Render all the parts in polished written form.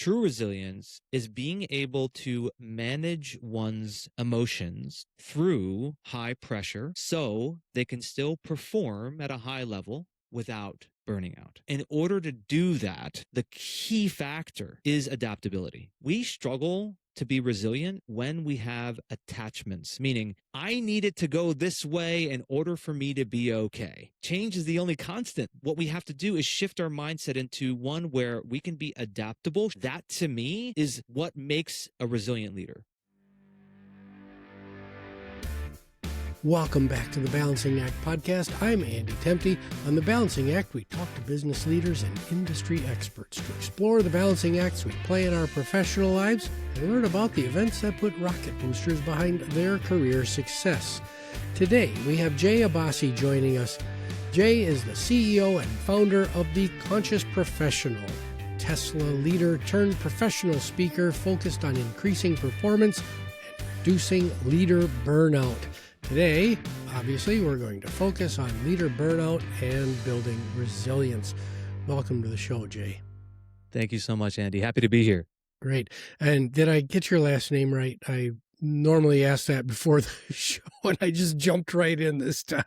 True resilience is being able to manage one's emotions through high pressure so they can still perform at a high level without burning out. In order to do that, the key factor is adaptability. We struggle to be resilient when we have attachments, meaning I need it to go this way in order for me to be okay. Change is the only constant. What we have to do is shift our mindset into one where we can be adaptable. That to me is what makes a resilient leader. Welcome back to the Balancing Act podcast. I'm Andy Temte. On the Balancing Act, we talk to business leaders and industry experts to explore the balancing acts we play in our professional lives and learn about the events that put rocket boosters behind their career success. Today, we have Jay Abbasi joining us. Jay is the CEO and founder of The Conscious Professional, Tesla leader turned professional speaker focused on increasing performance and reducing leader burnout. Today, obviously, we're going to focus on leader burnout and building resilience. Welcome to the show, Jay. Thank you so much, Andy. Happy to be here. Great. And did I get your last name right? I normally ask that before the show, and I just jumped right in this time.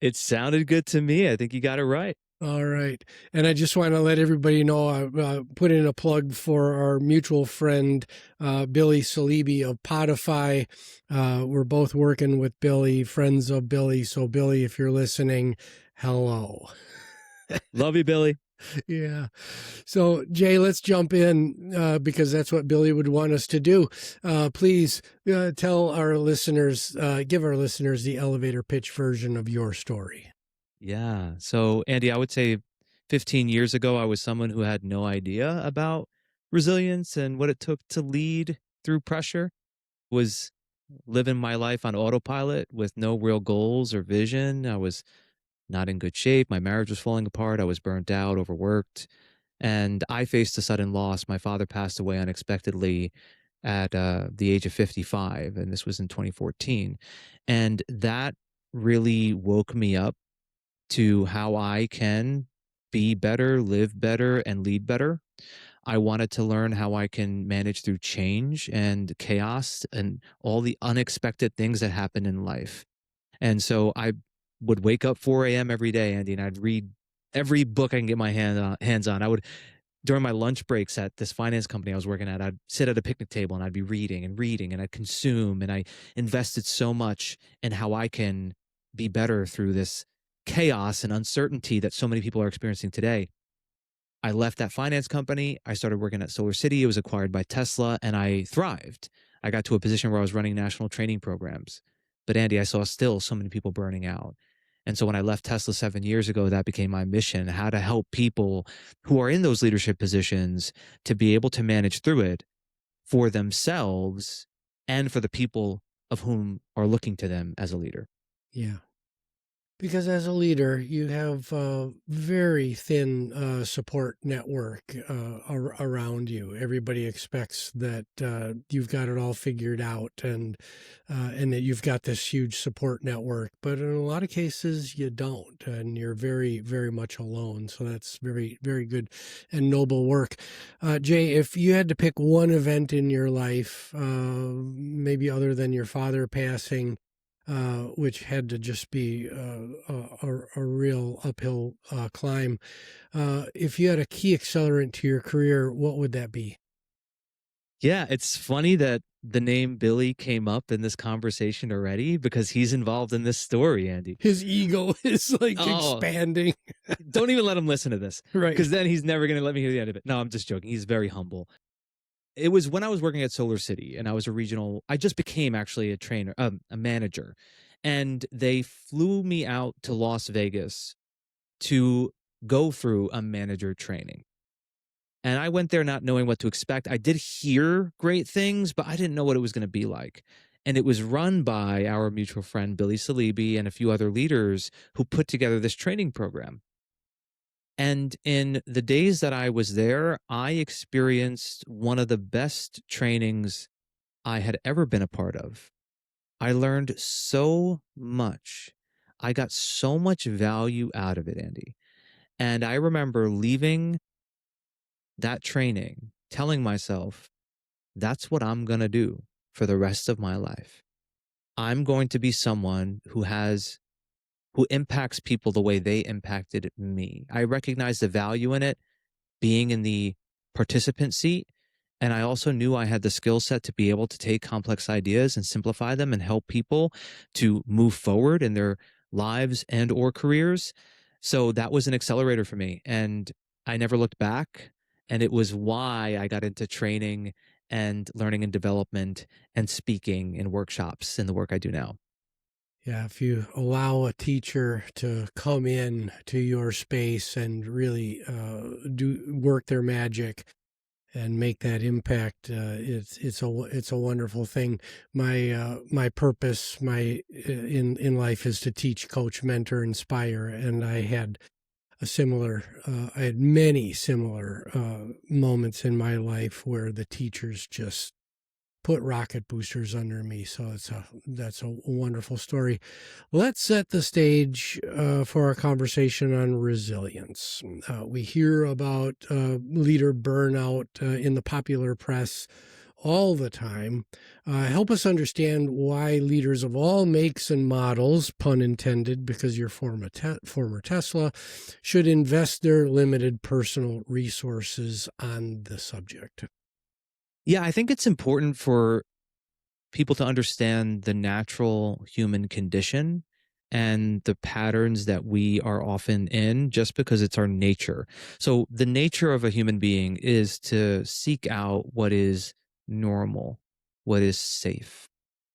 It sounded good to me. I think you got it right. All right. And I just want to let everybody know, I put in a plug for our mutual friend, Billy Salibi of Podify. We're both working with Billy, friends of Billy. So Billy, if you're listening, hello. Love you, Billy. Yeah. So Jay, let's jump in because that's what Billy would want us to do. Please tell our listeners, give our listeners the elevator pitch version of your story. Yeah. So, Andy, I would say 15 years ago, I was someone who had no idea about resilience and what it took to lead through pressure. Was living my life on autopilot with no real goals or vision. I was not in good shape. My marriage was falling apart. I was burnt out, overworked, and I faced a sudden loss. My father passed away unexpectedly at the age of 55, and this was in 2014. And that really woke me up to how I can be better, live better, and lead better. I wanted to learn how I can manage through change and chaos and all the unexpected things that happen in life. And so I would wake up 4 a.m. every day, Andy, and I'd read every book I can get my hands on. I would, during my lunch breaks at this finance company I was working at, I'd sit at a picnic table and I'd be reading, and I'd consume, and I invested so much in how I can be better through this chaos and uncertainty that so many people are experiencing today. I left that finance company. I started working at Solar City. It was acquired by Tesla, and I thrived. I got to a position where I was running national training programs. But Andy, I saw still so many people burning out. And so when I left Tesla 7 years ago, that became my mission, how to help people who are in those leadership positions to be able to manage through it for themselves and for the people of whom are looking to them as a leader. Yeah. Because as a leader, you have a very thin support network around you. Everybody expects that you've got it all figured out and that you've got this huge support network. But in a lot of cases, you don't, and you're very, very much alone. So that's very, very good and noble work. Jay, if you had to pick one event in your life, maybe other than your father passing, which had to just be a real uphill climb. If you had a key accelerant to your career, what would that be? Yeah, it's funny that the name Billy came up in this conversation already because he's involved in this story, Andy. His ego is expanding. Don't even let him listen to this. Right. Because then he's never going to let me hear the end of it. No, I'm just joking. He's very humble. It was when I was working at Solar City and I was I just became actually a manager, and they flew me out to Las Vegas to go through a manager training. And I went there not knowing what to expect. I did hear great things, but I didn't know what it was going to be like. And it was run by our mutual friend, Billy Salibi, and a few other leaders who put together this training program. And in the days that I was there, I experienced one of the best trainings I had ever been a part of. I learned so much. I got so much value out of it, Andy. And I remember leaving that training telling myself, that's what I'm going to do for the rest of my life. I'm going to be someone who impacts people the way they impacted me. I recognize the value in it, being in the participant seat. And I also knew I had the skill set to be able to take complex ideas and simplify them and help people to move forward in their lives and or careers. So that was an accelerator for me. And I never looked back. And it was why I got into training and learning and development and speaking and workshops in the work I do now. Yeah, if you allow a teacher to come in to your space and really do work their magic and make that impact, it's a wonderful thing. My purpose, in life is to teach, coach, mentor, inspire, and I had many similar moments in my life where the teachers just put rocket boosters under me. So that's a wonderful story. Let's set the stage for our conversation on resilience. We hear about leader burnout in the popular press all the time. Help us understand why leaders of all makes and models, pun intended, because you're former Tesla, should invest their limited personal resources on the subject. Yeah, I think it's important for people to understand the natural human condition and the patterns that we are often in just because it's our nature. So, the nature of a human being is to seek out what is normal, what is safe,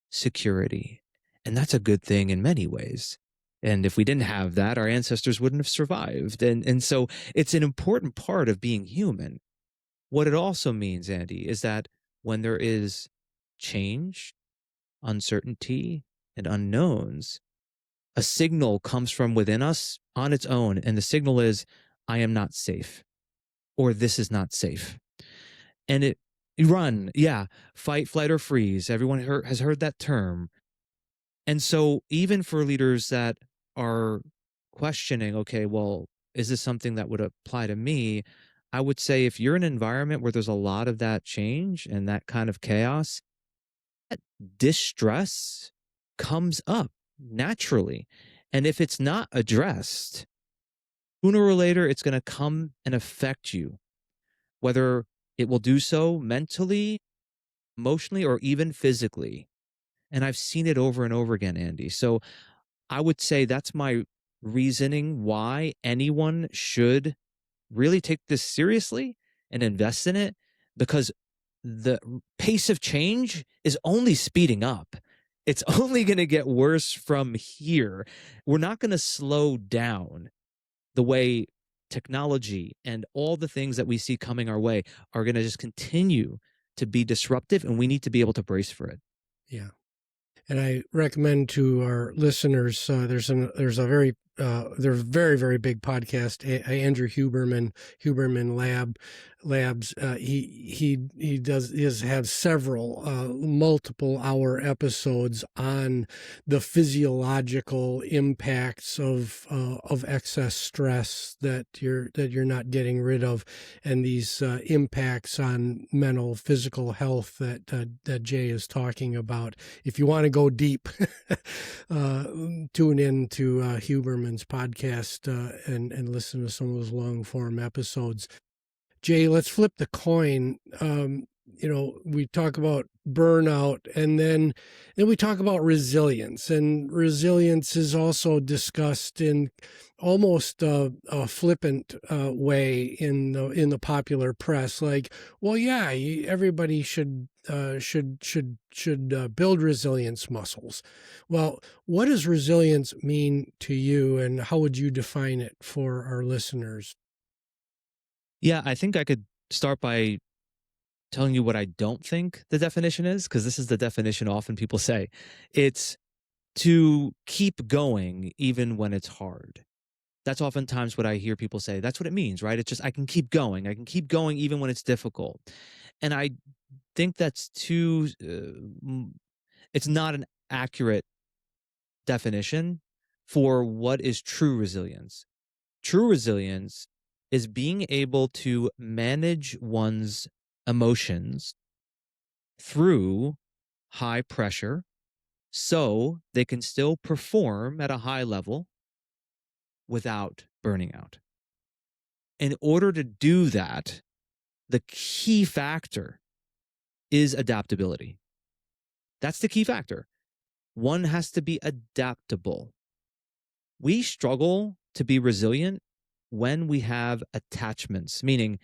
security. And that's a good thing in many ways. And if we didn't have that, our ancestors wouldn't have survived. And so it's an important part of being human. What it also means, Andy, is that when there is change, uncertainty, and unknowns, a signal comes from within us on its own. And the signal is, I am not safe, or this is not safe. And you run, yeah, fight, flight, or freeze. Everyone has heard that term. And so, even for leaders that are questioning, okay, well, is this something that would apply to me? I would say if you're in an environment where there's a lot of that change and that kind of chaos, that distress comes up naturally. And if it's not addressed, sooner or later, it's going to come and affect you, whether it will do so mentally, emotionally, or even physically. And I've seen it over and over again, Andy. So I would say that's my reasoning why anyone should really take this seriously and invest in it, because the pace of change is only speeding up. It's only going to get worse from here. We're not going to slow down the way technology and all the things that we see coming our way are going to just continue to be disruptive, and we need to be able to brace for it. Yeah. And I recommend to our listeners, there's a very, very big podcast, Andrew Huberman Labs. He has had several multiple hour episodes on the physiological impacts of excess stress that you're not getting rid of, and these impacts on mental, physical health that Jay is talking about. If you want to go deep, tune in to Huberman's podcast and listen to some of those long form episodes. Jay, let's flip the coin. We talk about burnout, and then we talk about resilience, and resilience is also discussed in almost a flippant way in the popular press. Like, well, yeah, everybody should build resilience muscles. Well, what does resilience mean to you, and how would you define it for our listeners? Yeah, I think I could start by telling you what I don't think the definition is, because this is the definition often people say. It's to keep going even when it's hard. That's oftentimes what I hear people say. That's what it means, right? It's just, I can keep going. I can keep going even when it's difficult. And I think that's it's not an accurate definition for what is true resilience. True resilience is being able to manage one's emotions through high pressure so they can still perform at a high level without burning out. In order to do that, the key factor is adaptability. That's the key factor. One has to be adaptable. We struggle to be resilient when we have attachments, meaning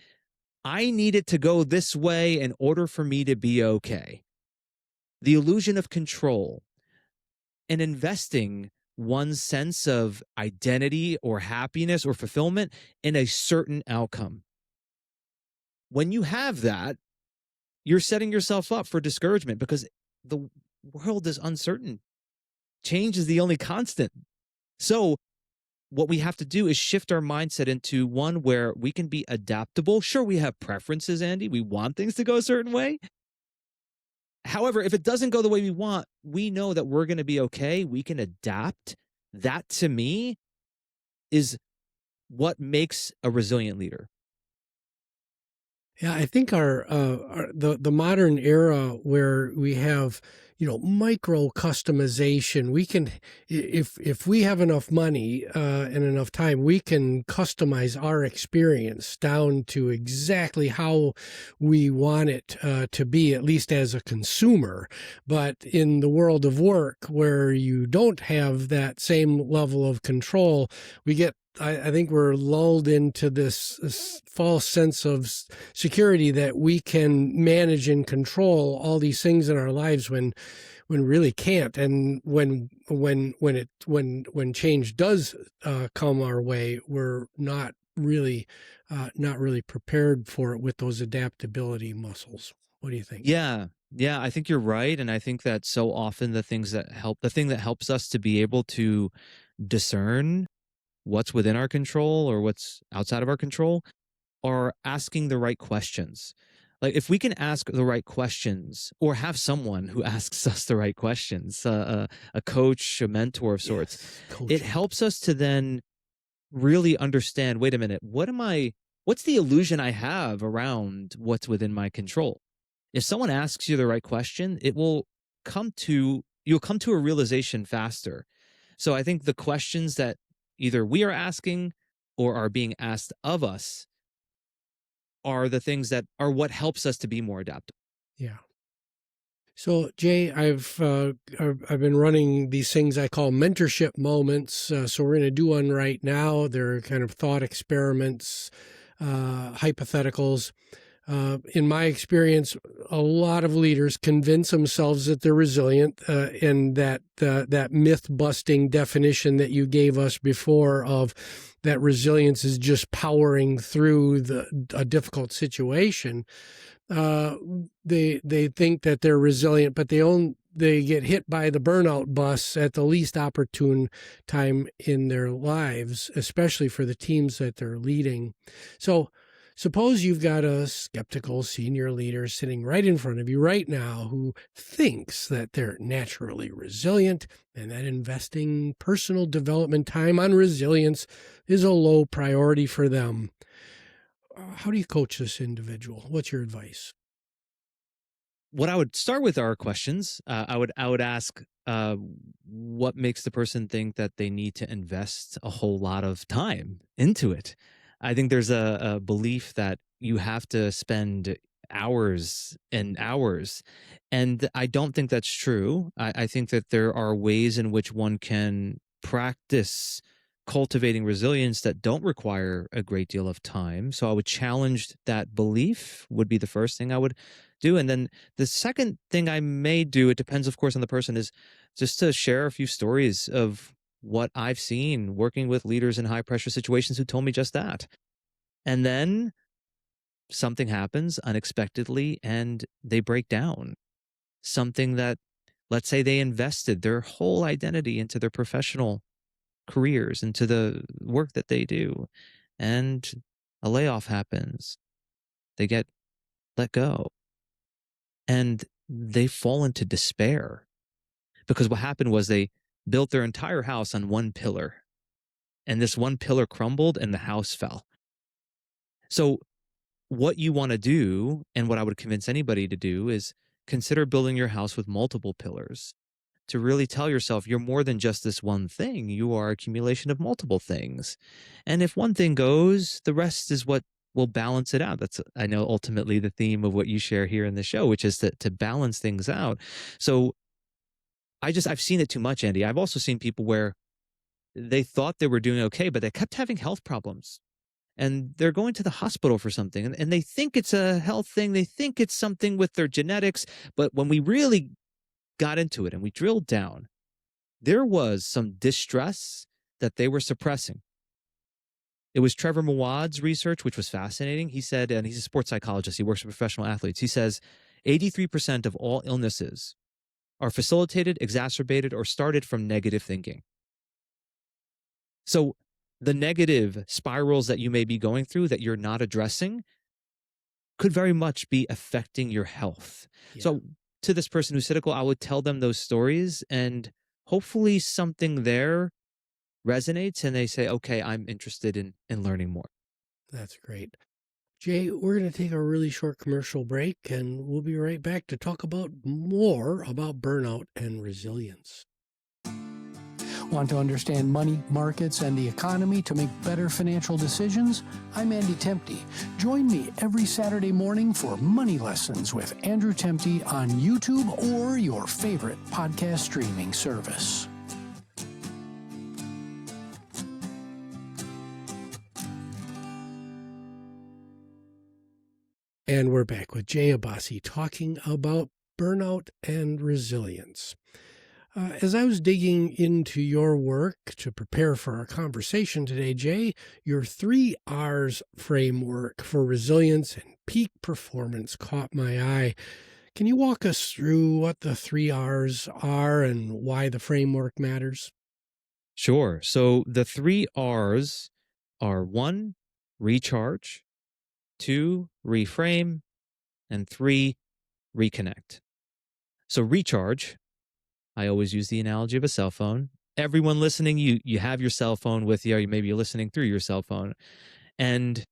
I need it to go this way in order for me to be okay. The illusion of control and investing one's sense of identity or happiness or fulfillment in a certain outcome. When you have that, you're setting yourself up for discouragement because the world is uncertain. Change is the only constant. So, what we have to do is shift our mindset into one where we can be adaptable. Sure, we have preferences, Andy. We want things to go a certain way. However, if it doesn't go the way we want, we know that we're going to be okay. We can adapt. That to me is what makes a resilient leader. Yeah, I think the modern era where we have, micro customization, we can, if we have enough money and enough time, we can customize our experience down to exactly how we want it to be, at least as a consumer. But in the world of work, where you don't have that same level of control, we get I think we're lulled into this false sense of security that we can manage and control all these things in our lives when really can't. And when change does come our way, we're not really prepared for it with those adaptability muscles. What do you think? Yeah. Yeah, I think you're right. And I think that so often the thing that helps us to be able to discern what's within our control or what's outside of our control are asking the right questions. Like if we can ask the right questions or have someone who asks us the right questions, a coach, a mentor of sorts, Yes, it coaching. helps us to then really understand, wait a minute, what's the illusion I have around what's within my control? If someone asks you the right question, you'll come to a realization faster. So I think the questions that either we are asking or are being asked of us are the things that are what helps us to be more adaptable. Yeah. So Jay, I've been running these things I call mentorship moments. So we're going to do one right now. They're kind of thought experiments, hypotheticals. In my experience, a lot of leaders convince themselves that they're resilient, and that myth busting definition that you gave us before of that resilience is just powering through a difficult situation. Uh, they think that they're resilient, but they get hit by the burnout bus at the least opportune time in their lives, especially for the teams that they're leading. So suppose you've got a skeptical senior leader sitting right in front of you right now who thinks that they're naturally resilient and that investing personal development time on resilience is a low priority for them. How do you coach this individual? What's your advice? What I would start with are questions. I would ask, what makes the person think that they need to invest a whole lot of time into it? I think there's a belief that you have to spend hours and hours, and I don't think that's true. I think that there are ways in which one can practice cultivating resilience that don't require a great deal of time. So I would challenge that belief would be the first thing I would do. And then the second thing I may do, it depends, of course, on the person, is just to share a few stories of what I've seen working with leaders in high pressure situations who told me just that. And then something happens unexpectedly and they break down. Something that, let's say, they invested their whole identity into their professional careers, into the work that they do, and a layoff happens. They get let go and they fall into despair because what happened was they built their entire house on one pillar, and this one pillar crumbled and the house fell. So what you want to do, and what I would convince anybody to do, is consider building your house with multiple pillars to really tell yourself you're more than just this one thing. You are accumulation of multiple things. And if one thing goes, the rest is what will balance it out. That's, I know, ultimately the theme of what you share here in the show, which is to balance things out. So I've seen it too much, Andy. I've also seen people where they thought they were doing okay, but they kept having health problems and they're going to the hospital for something, and they think it's a health thing. They think it's something with their genetics. But when we really got into it and we drilled down, there was some distress that they were suppressing. It was Trevor Mawad's research, which was fascinating. He said, and he's a sports psychologist, he works with professional athletes. He says 83% of all illnesses are facilitated, exacerbated, or started from negative thinking. So the negative spirals that you may be going through that you're not addressing could very much be affecting your health. Yeah, So to this person who's cynical, I would tell them those stories, and hopefully something there resonates and they say, okay, I'm interested in learning more. that's great. Jay, we're going to take a really short commercial break and we'll be right back to talk about more about burnout and resilience. Want to understand money, markets, and the economy to make better financial decisions? I'm Andy Temte. Join me every Saturday morning for Money Lessons with Andrew Temte on YouTube or your favorite podcast streaming service. And we're back with Jay Abbasi talking about burnout and resilience. As I was digging into your work to prepare for our conversation today, Jay, your 3 R's framework for resilience and peak performance caught my eye. Can you walk us through what the 3 R's are and why the framework matters? Sure. So the 3 R's are: 1, recharge; 2, reframe; and 3, reconnect. So recharge, I always use the analogy of a cell phone. Everyone listening, you have your cell phone with you, or maybe you're listening through your cell phone. And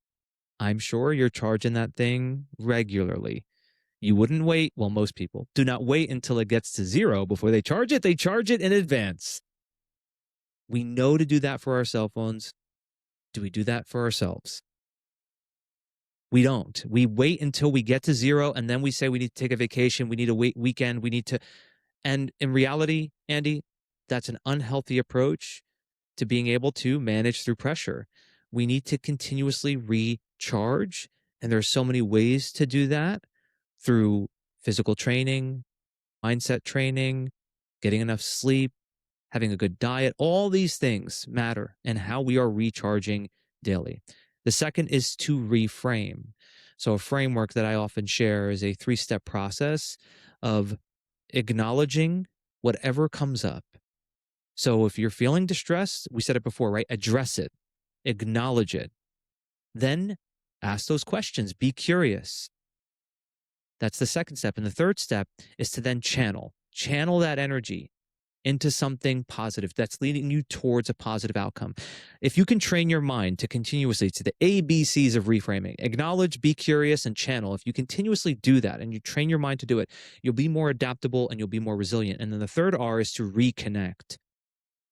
I'm sure you're charging that thing regularly. You wouldn't wait. Well, most people do not wait until it gets to 0 before they charge it. They charge it in advance. We know to do that for our cell phones. Do we do that for ourselves? We don't. We wait until we get to 0, and then we say we need to take a vacation. We need a weekend. We need to. And in reality, Andy, that's an unhealthy approach to being able to manage through pressure. We need to continuously recharge. And there are so many ways to do that: through physical training, mindset training, getting enough sleep, having a good diet. All these things matter and how we are recharging daily. The second is to reframe. So a framework that I often share is a 3-step process of acknowledging whatever comes up. So if you're feeling distressed, we said it before, right? Address it, acknowledge it. Then ask those questions, be curious. That's the second step. And the third step is to then channel that energy into something positive that's leading you towards a positive outcome. If you can train your mind to continuously, to the ABCs of reframing: acknowledge, be curious, and channel. If you continuously do that and you train your mind to do it, you'll be more adaptable and you'll be more resilient. And then the third R is to reconnect.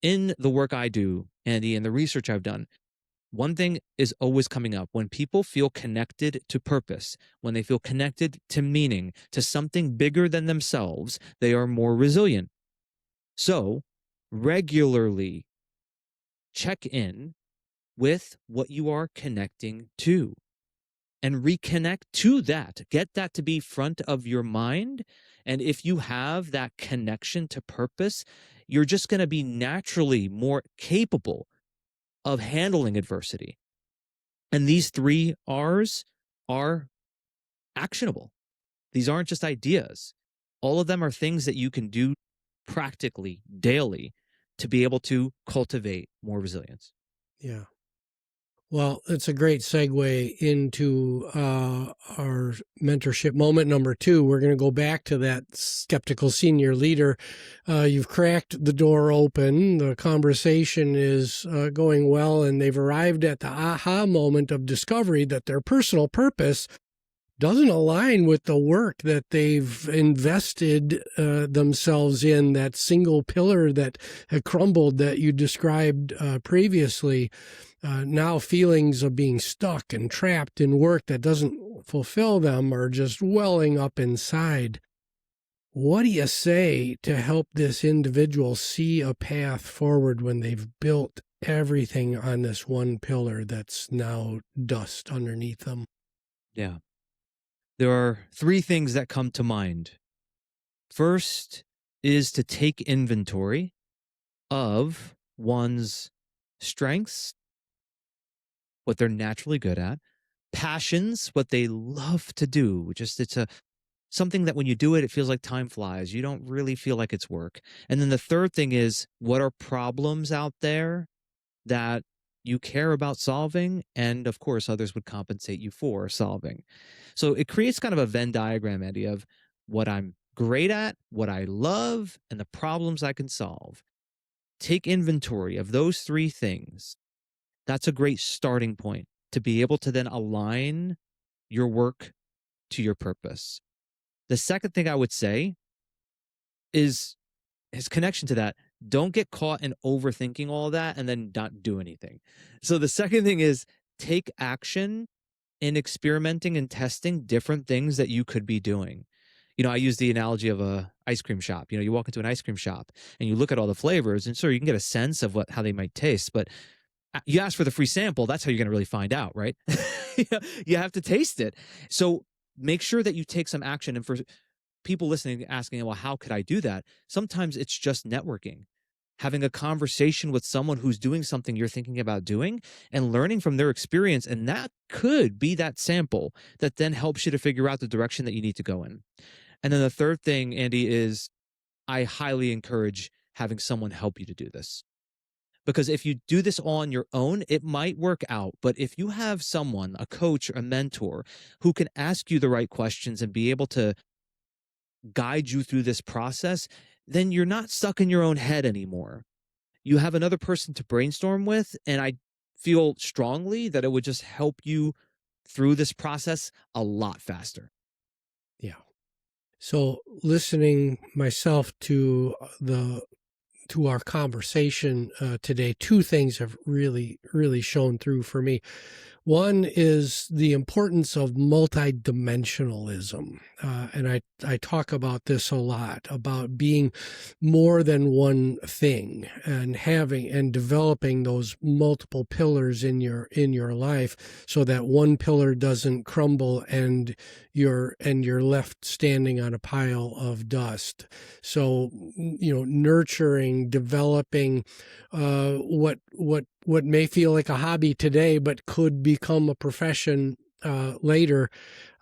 In the work I do, Andy, and the research I've done, one thing is always coming up: when people feel connected to purpose, when they feel connected to meaning, to something bigger than themselves, they are more resilient. So regularly check in with what you are connecting to and reconnect to that. Get that to be front of your mind. And if you have that connection to purpose, you're just going to be naturally more capable of handling adversity. And these 3 R's are actionable. These aren't just ideas. All of them are things that you can do practically daily to be able to cultivate more resilience. Yeah. Well, it's a great segue into our mentorship moment number two. We're going to go back to that skeptical senior leader. You've cracked the door open. The conversation is going well, and they've arrived at the aha moment of discovery that their personal purpose doesn't align with the work that they've invested themselves in, that single pillar that had crumbled that you described previously. Now feelings of being stuck and trapped in work that doesn't fulfill them are just welling up inside. What do you say to help this individual see a path forward when they've built everything on this one pillar that's now dust underneath them? Yeah. There are three things that come to mind. First is to take inventory of one's strengths, what they're naturally good at, passions, what they love to do. Just it's a something that when you do it, it feels like time flies. You don't really feel like it's work. And then the third thing is, what are problems out there that you care about solving? And of course, others would compensate you for solving. So it creates kind of a Venn diagram, Andy, of what I'm great at, what I love, and the problems I can solve. Take inventory of those three things. That's a great starting point to be able to then align your work to your purpose. The second thing I would say is his connection to that. Don't get caught in overthinking all of that and then not do anything. So the second thing is take action in experimenting and testing different things that you could be doing. I use the analogy of a ice cream shop. You walk into an ice cream shop and you look at all the flavors, and sure, you can get a sense of how they might taste, but you ask for the free sample. That's how you're going to really find out, right? You have to taste it. So make sure that you take some action. And for people listening, asking, well, how could I do that? Sometimes it's just networking, having a conversation with someone who's doing something you're thinking about doing and learning from their experience. And that could be that sample that then helps you to figure out the direction that you need to go in. And then the third thing, Andy, is I highly encourage having someone help you to do this. Because if you do this on your own, it might work out. But if you have someone, a coach or a mentor, who can ask you the right questions and be able to guide you through this process, then you're not stuck in your own head anymore. You have another person to brainstorm with. And I feel strongly that it would just help you through this process a lot faster. Yeah. So listening myself to our conversation today, two things have really shown through for me. One is the importance of multi-dimensionalism. And I talk about this a lot, about being more than one thing and having and developing those multiple pillars in your life so that one pillar doesn't crumble and you're left standing on a pile of dust. So, nurturing, developing what may feel like a hobby today, but could become a profession later,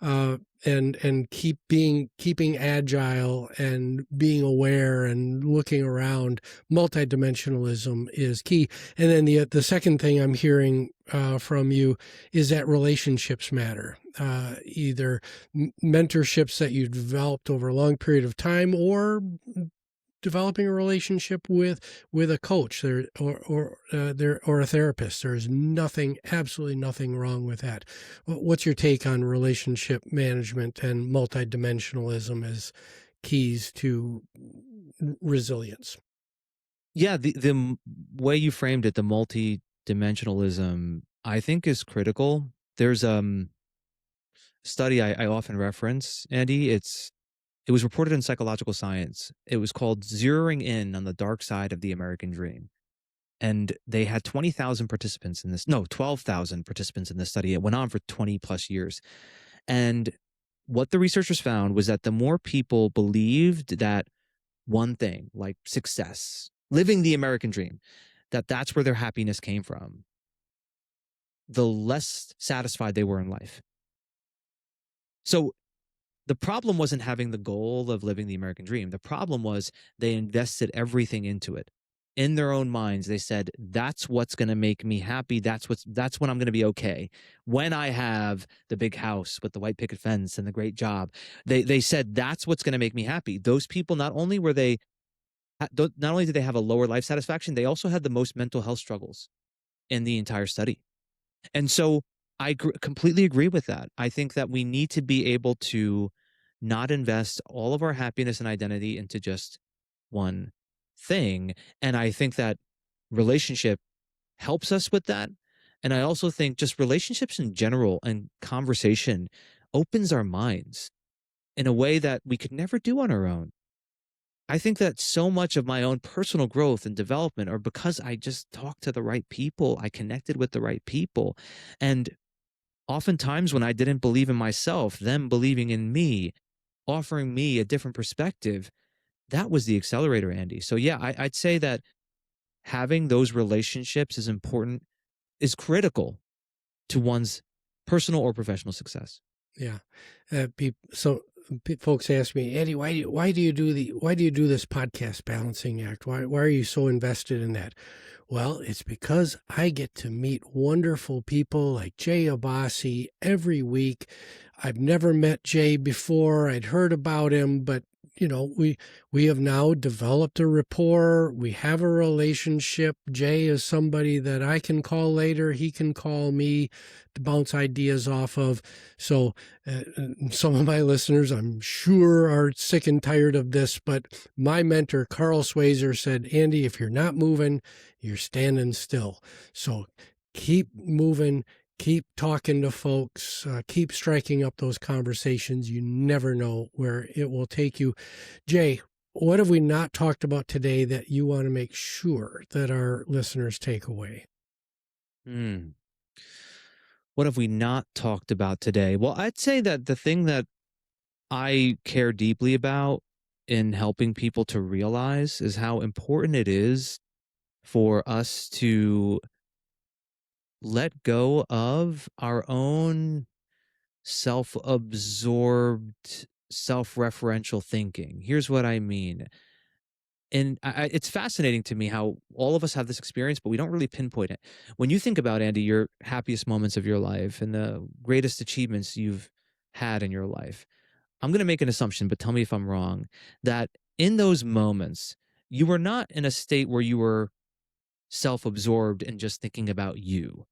and keeping agile and being aware and looking around. Multidimensionalism is key. And then the second thing I'm hearing from you is that relationships matter. Either mentorships that you developed over a long period of time, or developing a relationship with a coach or a therapist. There's absolutely nothing wrong with that. What's your take on relationship management and multidimensionalism as keys to resilience? Yeah, the way you framed it, the multi-dimensionalism, I think is critical. There's study I often reference, Andy. It was reported in Psychological Science. It was called Zeroing In on the Dark Side of the American Dream. And they had 20,000 participants in this, no, 12,000 participants in this study. It went on for 20 plus years. And what the researchers found was that the more people believed that one thing, like success, living the American dream, that's where their happiness came from, the less satisfied they were in life. So the problem wasn't having the goal of living the American dream. The problem was they invested everything into it. in their own minds, they said, that's what's going to make me happy. That's when I'm going to be okay. When I have the big house with the white picket fence and the great job, they said, that's what's going to make me happy. Those people, not only did they have a lower life satisfaction, they also had the most mental health struggles in the entire study. And so completely agree with that. I think that we need to be able to not invest all of our happiness and identity into just one thing. And I think that relationship helps us with that. And I also think just relationships in general and conversation opens our minds in a way that we could never do on our own. I think that so much of my own personal growth and development are because I just talked to the right people. I connected with the right people. And oftentimes when I didn't believe in myself, them believing in me, offering me a different perspective, that was the accelerator, Andy. So yeah, I'd say that having those relationships is important, is critical to one's personal or professional success. Yeah. Folks ask me, Eddie, why do you do this podcast balancing act? Why are you so invested in that? Well, it's because I get to meet wonderful people like Jay Abbasi every week. I've never met Jay before. I'd heard about him, but we have now developed a rapport. We have a relationship. Jay is somebody that I can call later. He can call me to bounce ideas off of. So some of my listeners, I'm sure, are sick and tired of this, but my mentor, Carl Swazer, said, Andy, if you're not moving, you're standing still. So keep moving. Keep talking to folks, keep striking up those conversations. You never know where it will take you. Jay, what have we not talked about today that you want to make sure that our listeners take away? What have we not talked about today? Well, I'd say that the thing that I care deeply about in helping people to realize is how important it is for us to let go of our own self-absorbed, self-referential thinking. Here's what I mean. And it's fascinating to me how all of us have this experience, but we don't really pinpoint it. When you think about, Andy, your happiest moments of your life and the greatest achievements you've had in your life, I'm going to make an assumption, but tell me if I'm wrong, that in those moments, you were not in a state where you were self-absorbed and just thinking about you.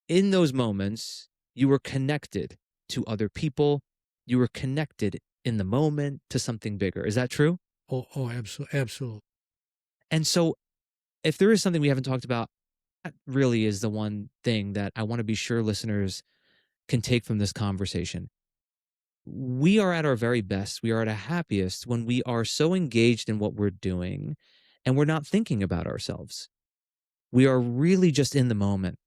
In those moments, you were connected to other people. You were connected in the moment to something bigger. Is that true? Oh, absolutely. Absolutely. And so if there is something we haven't talked about, that really is the one thing that I want to be sure listeners can take from this conversation. We are at our very best. We are at our happiest when we are so engaged in what we're doing and we're not thinking about ourselves. We are really just in the moment.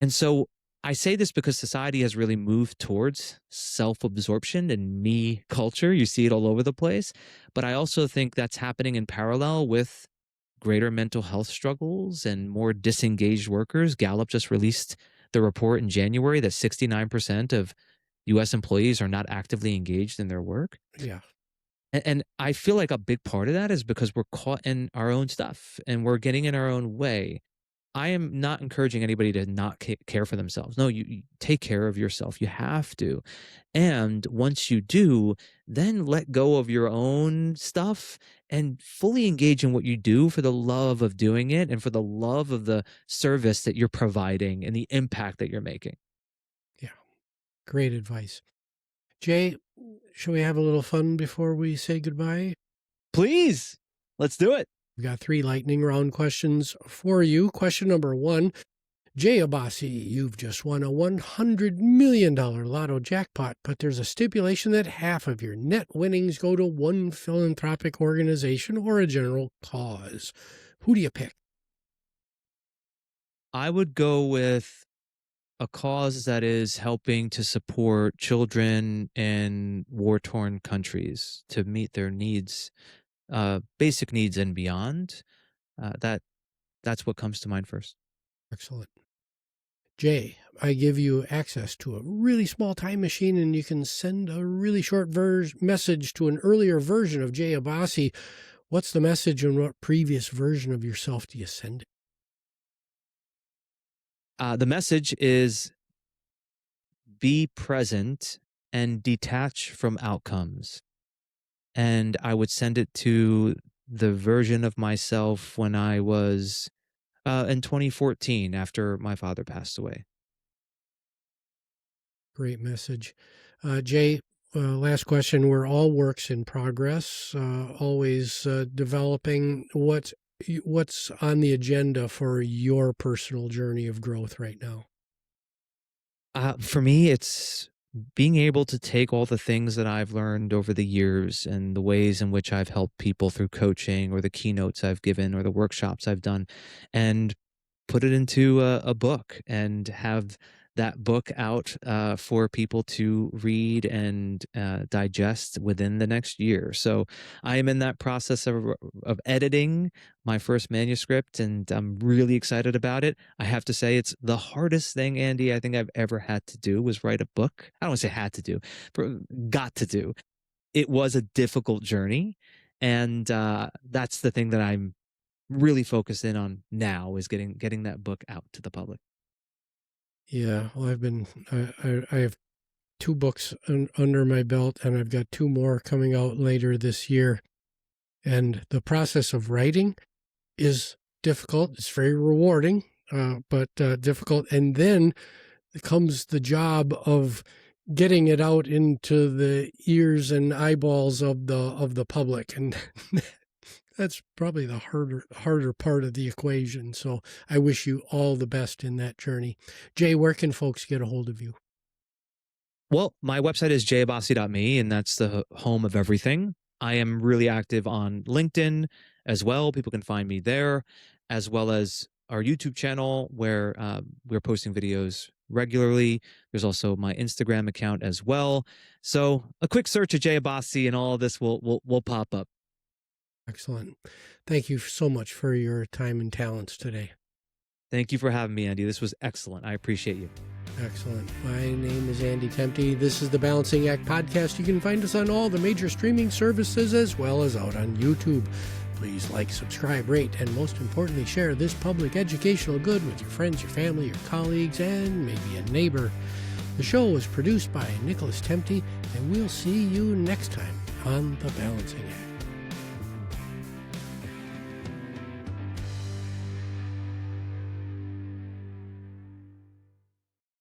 And so I say this because society has really moved towards self-absorption and me culture. You see it all over the place. But I also think that's happening in parallel with greater mental health struggles and more disengaged workers. Gallup just released the report in January that 69% of US employees are not actively engaged in their work. Yeah. And I feel like a big part of that is because we're caught in our own stuff and we're getting in our own way. I am not encouraging anybody to not care for themselves. No, you take care of yourself. You have to. And once you do, then let go of your own stuff and fully engage in what you do for the love of doing it and for the love of the service that you're providing and the impact that you're making. Yeah. Great advice. Jay, shall we have a little fun before we say goodbye? Please, let's do it. We've got 3 lightning round questions for you. Question number 1, Jay Abbasi, you've just won a $100 million lotto jackpot, but there's a stipulation that half of your net winnings go to one philanthropic organization or a general cause. Who do you pick? I would go with a cause that is helping to support children in war-torn countries to meet their needs, basic needs and beyond. That's what comes to mind first. Excellent. Jay, I give you access to a really small time machine and you can send a really short message to an earlier version of Jay Abbasi. What's the message and what previous version of yourself do you send it? The message is be present and detach from outcomes. And I would send it to the version of myself when I was in 2014 after my father passed away. Great message. Jay, last question. We're all works in progress, always developing. What's on the agenda for your personal journey of growth right now? For me, it's being able to take all the things that I've learned over the years and the ways in which I've helped people through coaching or the keynotes I've given or the workshops I've done and put it into a book and have that book out for people to read and digest within the next year. So I am in that process of editing my first manuscript, and I'm really excited about it. I have to say, it's the hardest thing, Andy, I think I've ever had to do was write a book. I don't want to say had to do, but got to do. It was a difficult journey, and that's the thing that I'm really focused in on now is getting that book out to the public. Yeah, well, I have two books under my belt, and I've got two more coming out later this year. And the process of writing is difficult. It's very rewarding, but difficult. And then comes the job of getting it out into the ears and eyeballs of the public, and that's probably the harder part of the equation. So I wish you all the best in that journey. Jay, where can folks get a hold of you? Well, my website is jabbasi.me, and that's the home of everything. I am really active on LinkedIn as well. People can find me there, as well as our YouTube channel where we're posting videos regularly. There's also my Instagram account as well. So a quick search of Jay Abbasi and all of this will pop up. Excellent. Thank you so much for your time and talents today. Thank you for having me, Andy. This was excellent. I appreciate you. Excellent. My name is Andy Temte. This is the Balancing Act Podcast. You can find us on all the major streaming services as well as out on YouTube. Please like, subscribe, rate, and most importantly, share this public educational good with your friends, your family, your colleagues, and maybe a neighbor. The show was produced by Nicholas Temte, and we'll see you next time on the Balancing Act.